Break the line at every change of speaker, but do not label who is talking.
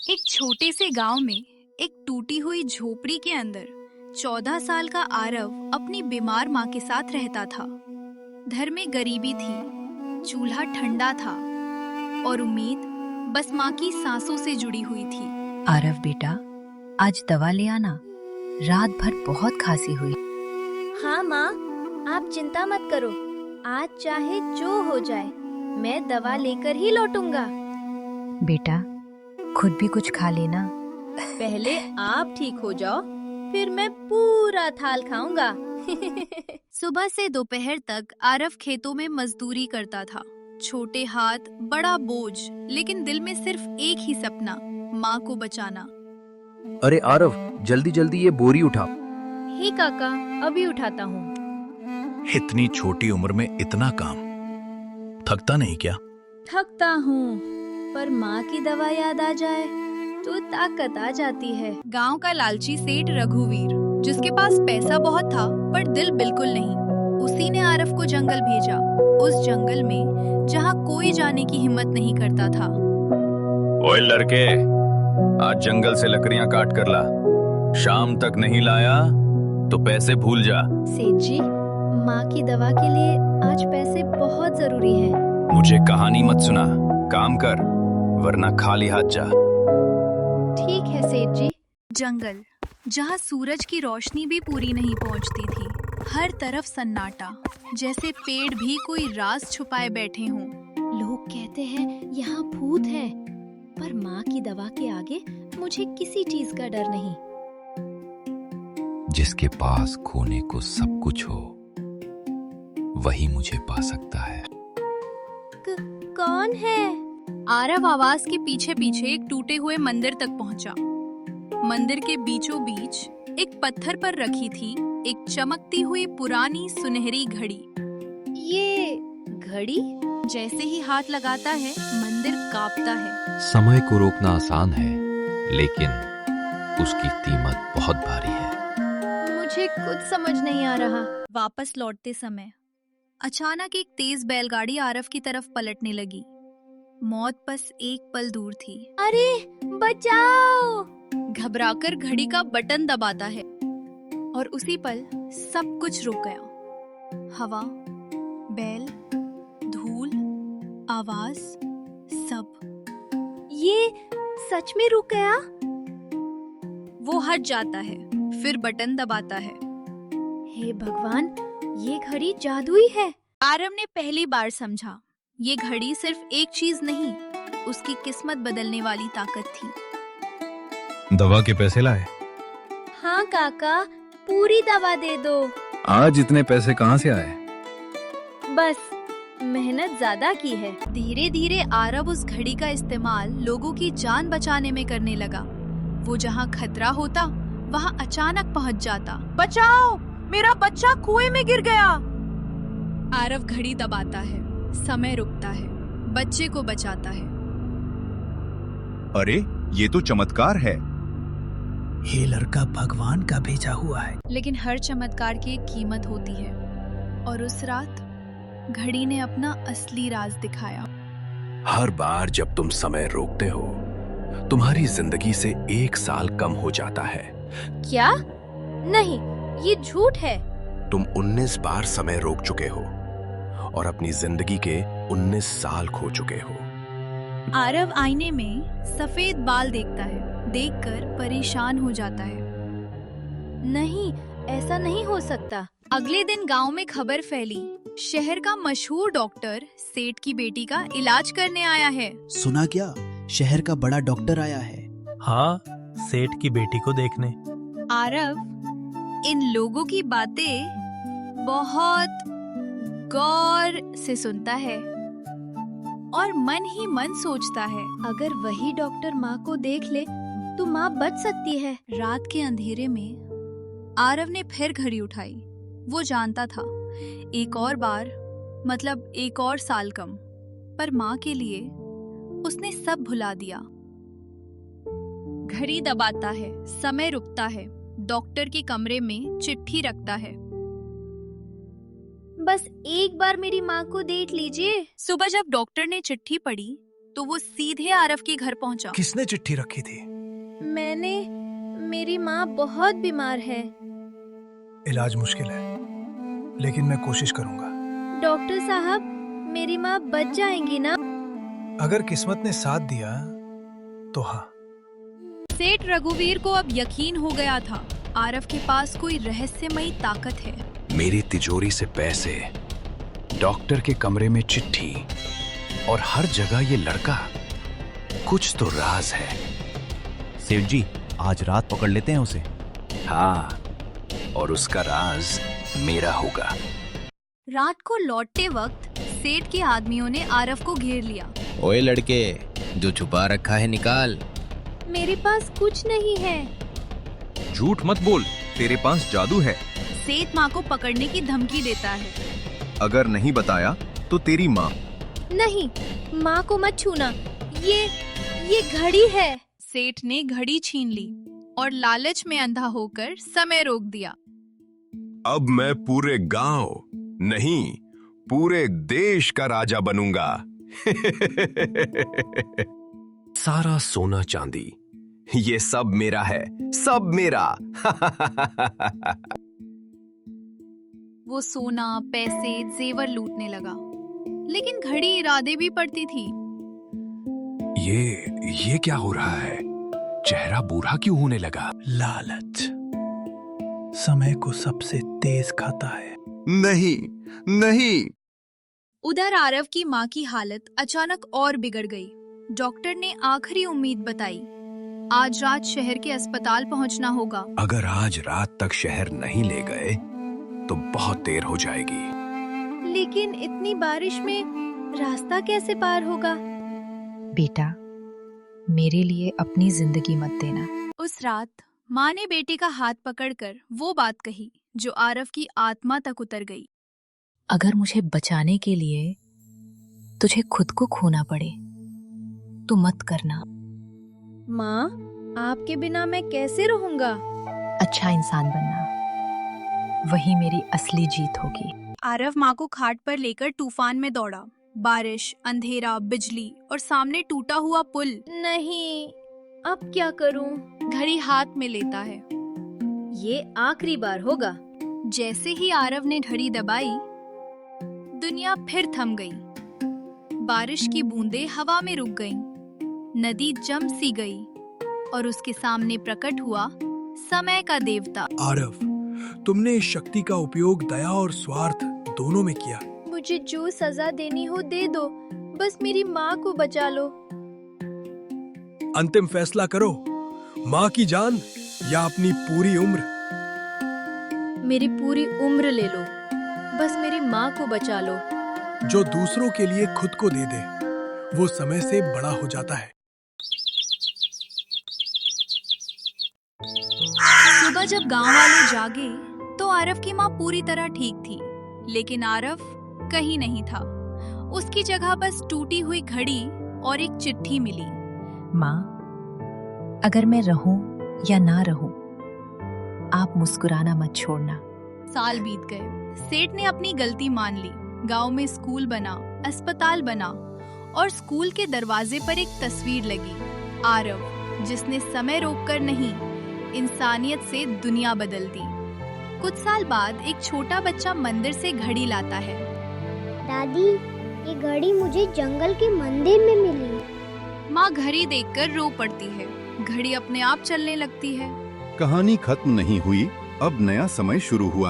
एक छोटे से गांव में एक टूटी हुई झोपड़ी के अंदर 14 साल का आरव अपनी बीमार माँ के साथ रहता था। घर में गरीबी थी, चूल्हा ठंडा था और उम्मीद बस माँ की सांसों से जुड़ी हुई थी।
आरव बेटा, आज दवा ले आना, रात भर बहुत खांसी हुई।
हाँ माँ, आप चिंता मत करो, आज चाहे जो हो जाए मैं दवा लेकर ही लौटूंगा।
बेटा, खुद भी कुछ खा लेना।
पहले आप ठीक हो जाओ, फिर मैं पूरा थाल खाऊंगा।
सुबह से दोपहर तक आरव खेतों में मजदूरी करता था। छोटे हाथ, बड़ा बोझ, लेकिन दिल में सिर्फ एक ही सपना, माँ को बचाना।
अरे आरव, जल्दी जल्दी ये बोरी उठा।
ही काका, अभी उठाता हूँ।
इतनी छोटी उम्र में इतना काम, थकता नहीं क्या?
थकता हूँ, पर माँ की दवा याद आ जाए तो ताकत आ जाती है।
गांव का लालची सेठ रघुवीर, जिसके पास पैसा बहुत था पर दिल बिल्कुल नहीं, उसी ने आरव को जंगल भेजा। उस जंगल में जहाँ कोई जाने की हिम्मत नहीं करता था।
ओए लड़के, आज जंगल से लकड़ियां काट कर ला। शाम तक नहीं लाया तो पैसे भूल जा।
सेठ जी, माँ की दवा के लिए आज पैसे बहुत जरूरी है।
मुझे कहानी मत सुना, काम कर वरना खाली हाथ जा।
ठीक है सेठ जी।
जंगल जहाँ सूरज की रोशनी भी पूरी नहीं पहुँचती थी। हर तरफ सन्नाटा, जैसे पेड़ भी कोई राज छुपाए बैठे हों।
लोग कहते हैं यहाँ भूत है, पर माँ की दवा के आगे मुझे किसी चीज का डर नहीं।
जिसके पास खोने को सब कुछ हो, वही मुझे पा सकता है।
कौन है?
आरव आवाज के पीछे पीछे एक टूटे हुए मंदिर तक पहुंचा। मंदिर के बीचों बीच एक पत्थर पर रखी थी एक चमकती हुई पुरानी सुनहरी घड़ी।
ये घड़ी?
जैसे ही हाथ लगाता है, मंदिर कांपता है।
समय को रोकना आसान है, लेकिन उसकी कीमत बहुत भारी है।
मुझे कुछ समझ नहीं आ रहा।
वापस लौटते समय अचानक एक तेज बैलगाड़ी आरव की तरफ पलटने लगी। मौत बस एक पल दूर थी।
अरे बचाओ!
घबराकर घड़ी का बटन दबाता है और उसी पल सब कुछ रुक गया। हवा, बैल, धूल, आवाज, सब।
ये सच में रुक गया?
वो हट जाता है, फिर बटन दबाता है।
हे भगवान, ये घड़ी जादुई है।
आरव ने पहली बार समझा, ये घड़ी सिर्फ एक चीज नहीं, उसकी किस्मत बदलने वाली ताकत थी।
दवा के पैसे लाए?
हाँ काका, पूरी दवा दे दो।
आज इतने पैसे कहाँ से आए?
बस मेहनत ज्यादा की है।
धीरे धीरे आरव उस घड़ी का इस्तेमाल लोगों की जान बचाने में करने लगा। वो जहाँ खतरा होता, वहाँ अचानक पहुँच जाता।
बचाओ, मेरा बच्चा कुएं में गिर गया।
आरव घड़ी दबाता है, समय रुकता है, बच्चे को बचाता है।
अरे ये तो चमत्कार है।
ये लड़का भगवान का भेजा हुआ है।
लेकिन हर चमत्कार की एक कीमत होती है, और उस रात घड़ी ने अपना असली राज दिखाया।
हर बार जब तुम समय रोकते हो, तुम्हारी जिंदगी से 1 साल कम हो जाता है।
क्या? नहीं, ये झूठ है।
तुम 19 बार समय रोक चुके हो और अपनी जिंदगी के 19 साल खो चुके हो।
आरव आईने में सफेद बाल देखता है, देखकर परेशान हो जाता है।
नहीं, ऐसा नहीं हो सकता।
अगले दिन गांव में खबर फैली, शहर का मशहूर डॉक्टर सेठ की बेटी का इलाज करने आया है।
सुना क्या? शहर का बड़ा डॉक्टर आया है।
हाँ, सेठ की बेटी को देखने।
आरव इन लोगों की बातें बहुत गौर से सुनता है और मन ही मन सोचता है,
अगर वही डॉक्टर माँ को देख ले तो माँ बच सकती है।
रात के अंधेरे में आरव ने फिर घड़ी उठाई। वो जानता था, एक और बार मतलब एक और साल कम, पर माँ के लिए उसने सब भुला दिया। घड़ी दबाता है, समय रुकता है, डॉक्टर के कमरे में चिट्ठी रखता है।
बस एक बार मेरी माँ को देख लीजिए।
सुबह जब डॉक्टर ने चिट्ठी पढ़ी तो वो सीधे आरव के घर पहुंचा।
किसने चिट्ठी रखी थी?
मैंने, मेरी माँ बहुत बीमार है।
इलाज मुश्किल है, लेकिन मैं कोशिश करूंगा।
डॉक्टर साहब, मेरी माँ बच जाएंगी ना?
अगर किस्मत ने साथ दिया तो हाँ।
सेठ रघुवीर को अब यकीन हो गया था, आरव के पास कोई रहस्यमयी ताकत है।
मेरी तिजोरी से पैसे, डॉक्टर के कमरे में चिट्ठी और हर जगह ये लड़का, कुछ तो राज है।
सेठ जी, आज रात पकड़ लेते हैं उसे।
हाँ, और उसका राज मेरा होगा।
रात को लौटते वक्त सेठ के आदमियों ने आरव को घेर लिया।
ओए लड़के, जो छुपा रखा है निकाल।
मेरे पास कुछ नहीं है।
झूठ मत बोल, तेरे पास जादू है।
सेठ माँ को पकड़ने की धमकी देता है।
अगर नहीं बताया तो तेरी माँ।
नहीं, माँ को मत छूना। ये घड़ी है।
सेठ ने घड़ी छीन ली और लालच में अंधा होकर समय रोक दिया।
अब मैं पूरे गांव नहीं, पूरे देश का राजा बनूंगा। सारा सोना चांदी, ये सब मेरा है, सब मेरा।
वो सोना, पैसे, जेवर लूटने लगा, लेकिन घड़ी इरादे भी पड़ती थी।
ये क्या हो रहा है? चेहरा बूढ़ा क्यों होने लगा?
लालच समय को सबसे तेज खाता है।
नहीं नहीं।
उधर आरव की माँ की हालत अचानक और बिगड़ गई। डॉक्टर ने आखिरी उम्मीद बताई, आज रात शहर के अस्पताल पहुंचना होगा।
अगर आज रात तक शहर नहीं ले गए तो बहुत देर हो जाएगी।
लेकिन इतनी बारिश में रास्ता कैसे पार होगा?
बेटा, मेरे लिए अपनी जिंदगी मत देना।
उस रात माँ ने बेटे का हाथ पकड़कर वो बात कही जो आरव की आत्मा तक उतर गई।
अगर मुझे बचाने के लिए तुझे खुद को खोना पड़े तो मत करना।
माँ, आपके बिना मैं कैसे रहूंगा?
अच्छा इंसान बनना, वही मेरी असली जीत होगी।
आरव माँ को खाट पर लेकर तूफान में दौड़ा। बारिश, अंधेरा, बिजली और सामने टूटा हुआ पुल।
नहीं, अब क्या करूं?
घड़ी हाथ में लेता है।
ये आखिरी बार होगा।
जैसे ही आरव ने घड़ी दबाई, दुनिया फिर थम गई। बारिश की बूंदें हवा में रुक गईं, नदी जम सी गई और उसके सामने प्रकट हुआ समय का देवता।
आरव, तुमने इस शक्ति का उपयोग दया और स्वार्थ दोनों में किया।
मुझे जो सजा देनी हो दे दो, बस मेरी माँ को बचा लो।
अंतिम फैसला करो, माँ की जान या अपनी पूरी उम्र।
मेरी पूरी उम्र ले लो, बस मेरी माँ को बचा लो।
जो दूसरों के लिए खुद को दे दे, वो समय से बड़ा हो जाता है।
सुबह जब गांव वाले जागे तो आरव की माँ पूरी तरह ठीक थी, लेकिन आरव कहीं नहीं था। उसकी जगह बस टूटी हुई घड़ी और एक चिट्ठी मिली।
माँ, अगर मैं रहूं या ना रहूं, आप मुस्कुराना मत छोड़ना।
साल बीत गए। सेठ ने अपनी गलती मान ली। गांव में स्कूल बना, अस्पताल बना और स्कूल के दरवाजे पर एक तस्वीर लगी। आरव, जिसने समय रोककर नहीं, इंसानियत से दुनिया बदल दी। कुछ साल बाद एक छोटा बच्चा मंदिर से घड़ी लाता है।
दादी, ये घड़ी मुझे जंगल के मंदिर में मिली।
माँ घड़ी देखकर रो पड़ती है। घड़ी अपने आप चलने लगती है।
कहानी खत्म नहीं हुई, अब नया समय शुरू हुआ।